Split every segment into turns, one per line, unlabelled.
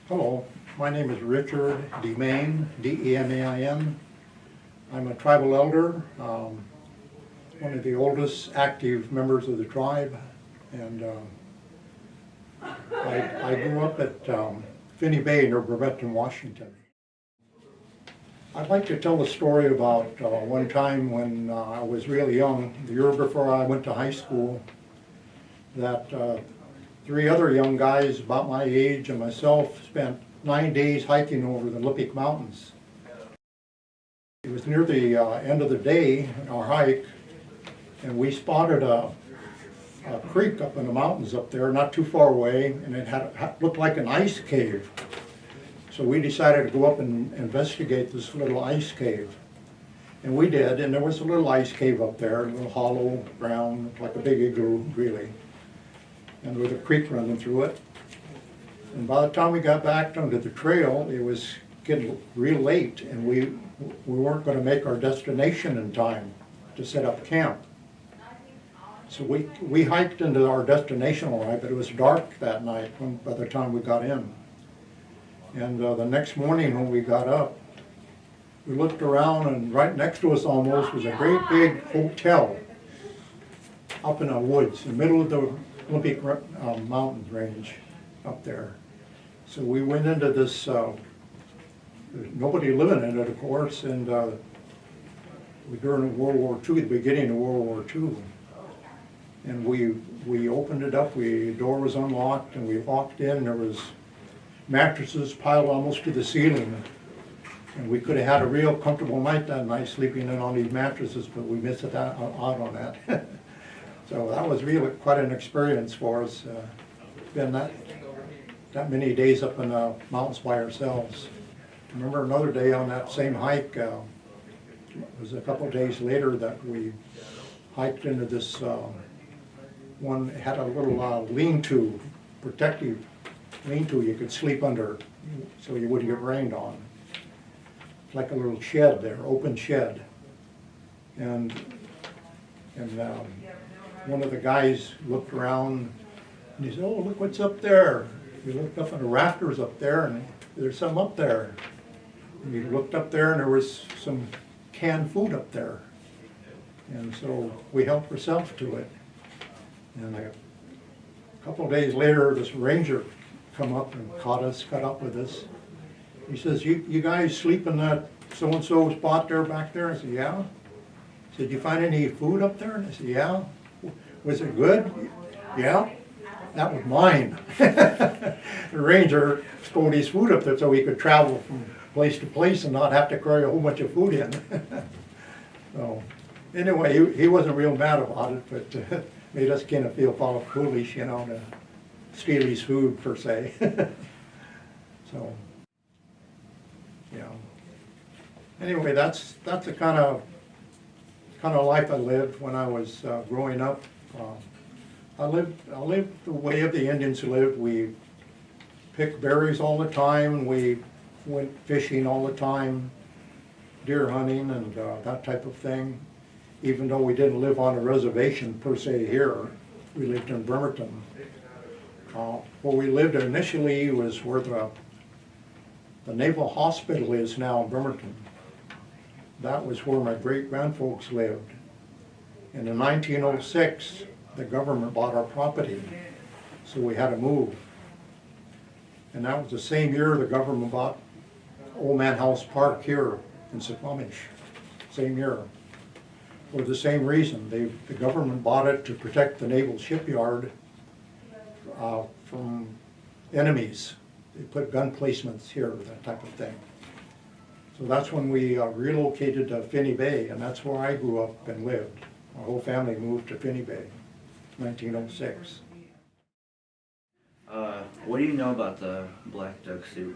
Hello, my name is Richard Demian, D-E-M-A-I-N. I'm a tribal elder, one of the oldest active members of the tribe, and I grew up at Finney Bay near Bremerton, Washington. I'd like to tell a story about one time when I was really young, the year before I went to high school, that three other young guys about my age and myself spent 9 days hiking over the Lippic Mountains. It was near the end of the day, our hike, and we spotted a creek up in the mountains up there, not too far away, and it looked like an ice cave. So we decided to go up and investigate this little ice cave. And we did, and there was a little ice cave up there, a little hollow ground, like a big igloo, really. And there was a creek running through it. And by the time we got back onto the trail, it was getting real late, and we weren't going to make our destination in time to set up camp. So we hiked into our destination all right, but it was dark that night by the time we got in. And the next morning when we got up, we looked around, and right next to us almost was a great big hotel up in the woods, in the middle of the Olympic mountain range up there. So we went into this, there's nobody living in it, of course, and during World War II, the beginning of World War II. And we opened it up, the door was unlocked, and we walked in, and there was mattresses piled almost to the ceiling. And we could have had a real comfortable night that night sleeping in on these mattresses, but we missed out on that. So that was really quite an experience for us. Been that many days up in the mountains by ourselves. I remember another day on that same hike, it was a couple of days later that we hiked into this one, had a little lean-to, protective lean-to you could sleep under so you wouldn't get rained on. It's like a little shed there, open shed. And one of the guys looked around and he said, "Oh, look what's up there." We looked up at the rafters up there, and there's something up there. And we looked up there, and there was some canned food up there. And so we helped ourselves to it. And a couple of days later, this ranger come up and caught up with us. He says, you guys sleep in that so-and-so spot there back there? I said, yeah. He said, "You find any food up there?" And I said, yeah. "Was it good?" "Yeah." "That was mine." The ranger stole his food up there so he could travel from place to place and not have to carry a whole bunch of food in. So anyway, he wasn't real mad about it, but made us kind of feel foolish, to steal his food per se. So, anyway, that's the kind of life I lived when I was growing up. I lived the way of the Indians lived. We picked berries all the time. We went fishing all the time, deer hunting and that type of thing. Even though we didn't live on a reservation per se here, we lived in Bremerton. Where we lived initially was where the Naval Hospital is now in Bremerton. That was where my great-grandfolks lived. And in 1906, the government bought our property, so we had to move. And that was the same year the government bought Old Man House Park here in Suquamish. Same year. For the same reason. The government bought it to protect the naval shipyard from enemies. They put gun placements here, that type of thing. So that's when we relocated to Finney Bay, and that's where I grew up and lived. My whole family moved to Finney Bay, 1906.
What do you know about the black duck soup?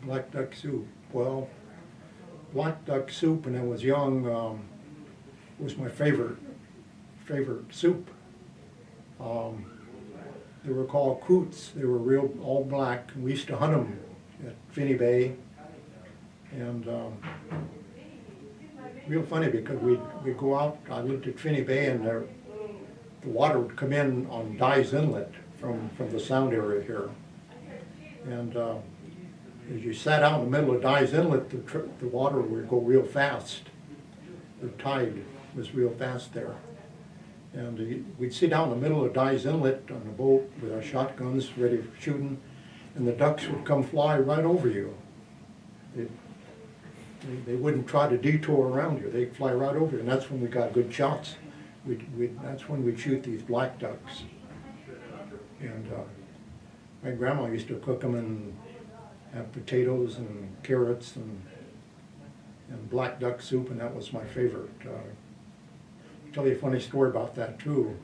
Black duck soup. Well, black duck soup when I was young was my favorite soup. They were called coots. They were real all black. We used to hunt them at Finney Bay, and real funny because we'd go out. I lived at Finney Bay, and the water would come in on Dyes Inlet from the sound area here. And as you sat out in the middle of Dyes Inlet, the water would go real fast. The tide was real fast there. And we'd sit down in the middle of Dyes Inlet on the boat with our shotguns ready for shooting, and the ducks would come fly right over you. They wouldn't try to detour around you. They'd fly right over you, and that's when we got good shots. That's when we'd shoot these black ducks. And my grandma used to cook them and have potatoes and carrots and black duck soup, and that was my favorite. I'll tell you a funny story about that too.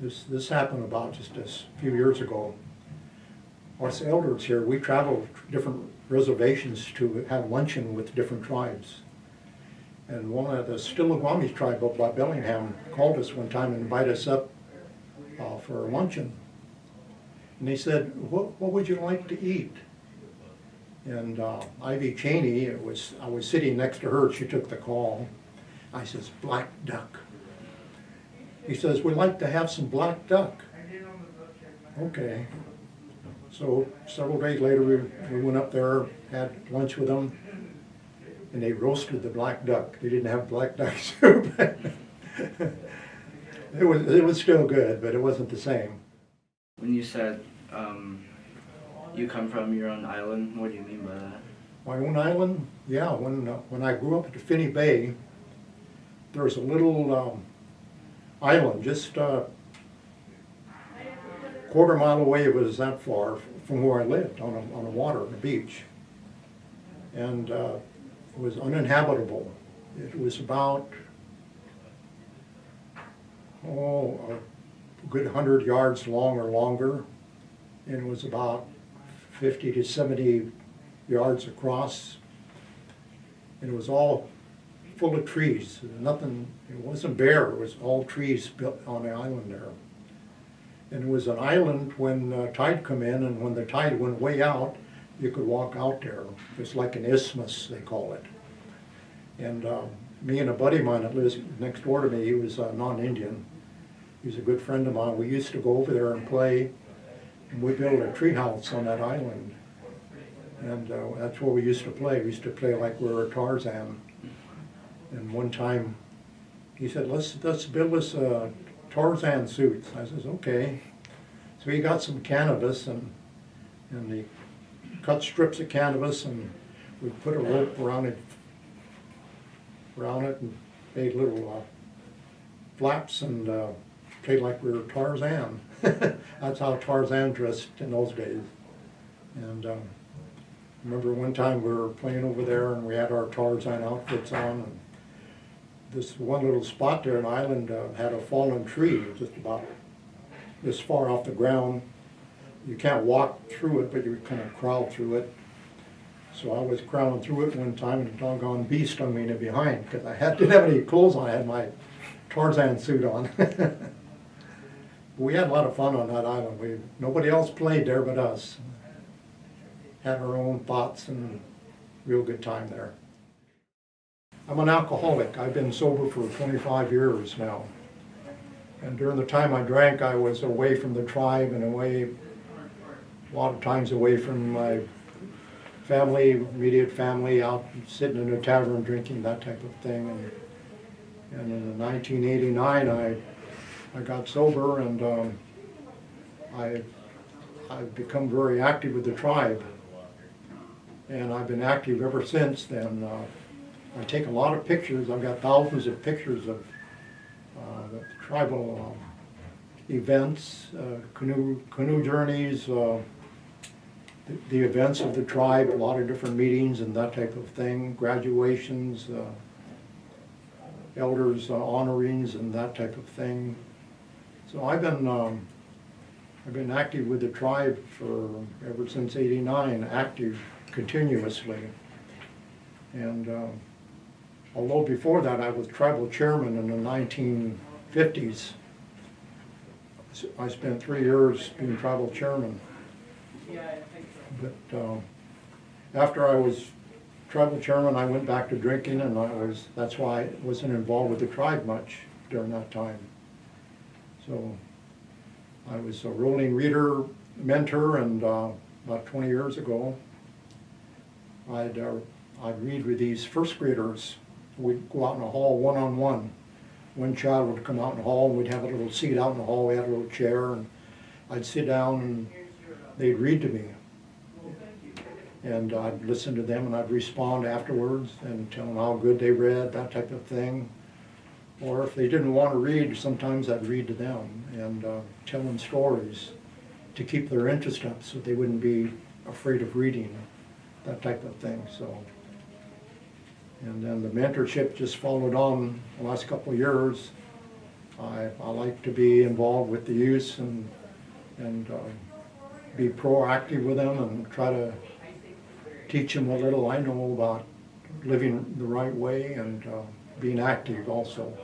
This happened about just a few years ago. Us elders here, we traveled different reservations to have luncheon with different tribes. And one of the Suquamish tribe up by Bellingham called us one time and invited us up for a luncheon. And they said, what would you like to eat? And Ivy Cheney, I was sitting next to her, she took the call. I says, black duck. He says, we'd like to have some black duck. Okay. So several days later, we went up there, had lunch with them, and they roasted the black duck. They didn't have black duck soup. It was still good, but it wasn't the same.
When you said you come from your own island, what do you mean by that?
My own island? Yeah, when I grew up at the Finney Bay, there was a little island just quarter-mile away. It was that far from where I lived, on the water, on the beach. And it was uninhabitable. It was about, a good 100 yards long or longer. And it was about 50 to 70 yards across. And it was all full of trees. Nothing, it wasn't bare, it was all trees built on the island there. And it was an island when tide come in, and when the tide went way out, you could walk out there. It's like an isthmus, they call it. And me and a buddy of mine that lives next door to me, he was a non-Indian. He was a good friend of mine. We used to go over there and play, and we built a tree house on that island. And that's where we used to play. We used to play like we were Tarzan. And one time, he said, let's build us Tarzan suits. I says, okay. So he got some canvas and he cut strips of canvas, and we put a rope around it and made little flaps and played like we were Tarzan. That's how Tarzan dressed in those days. And I remember one time we were playing over there and we had our Tarzan outfits on, and this one little spot there, an island, had a fallen tree just about this far off the ground. You can't walk through it, but you kind of crawl through it. So I was crawling through it one time, and a doggone bee stung me in the behind because I didn't have any clothes on. I had my Tarzan suit on. We had a lot of fun on that island. Nobody else played there but us. Had our own thoughts and real good time there. I'm an alcoholic. I've been sober for 25 years now. And during the time I drank, I was away from the tribe and away, a lot of times away from my family, immediate family, out sitting in a tavern drinking, that type of thing. And in 1989, I got sober, and I've become very active with the tribe. And I've been active ever since then. I take a lot of pictures. I've got thousands of pictures of the tribal events, canoe journeys, the events of the tribe, a lot of different meetings and that type of thing, graduations, elders honorings and that type of thing. So I've been active with the tribe for ever since '89, active continuously. And although before that I was tribal chairman in the 1950s, I spent 3 years being tribal chairman. But after I was tribal chairman, I went back to drinking, and that's why I wasn't involved with the tribe much during that time. So I was a rolling reader mentor, and about 20 years ago, I'd read with these first graders. We'd go out in the hall one-on-one. One child would come out in the hall, and we'd have a little seat out in the hall. We had a little chair, and I'd sit down, and they'd read to me. And I'd listen to them, and I'd respond afterwards and tell them how good they read, that type of thing. Or if they didn't want to read, sometimes I'd read to them and tell them stories to keep their interest up so they wouldn't be afraid of reading, that type of thing. So, and then the mentorship just followed on the last couple of years. I like to be involved with the youth and be proactive with them and try to teach them what little I know about living the right way and being active also.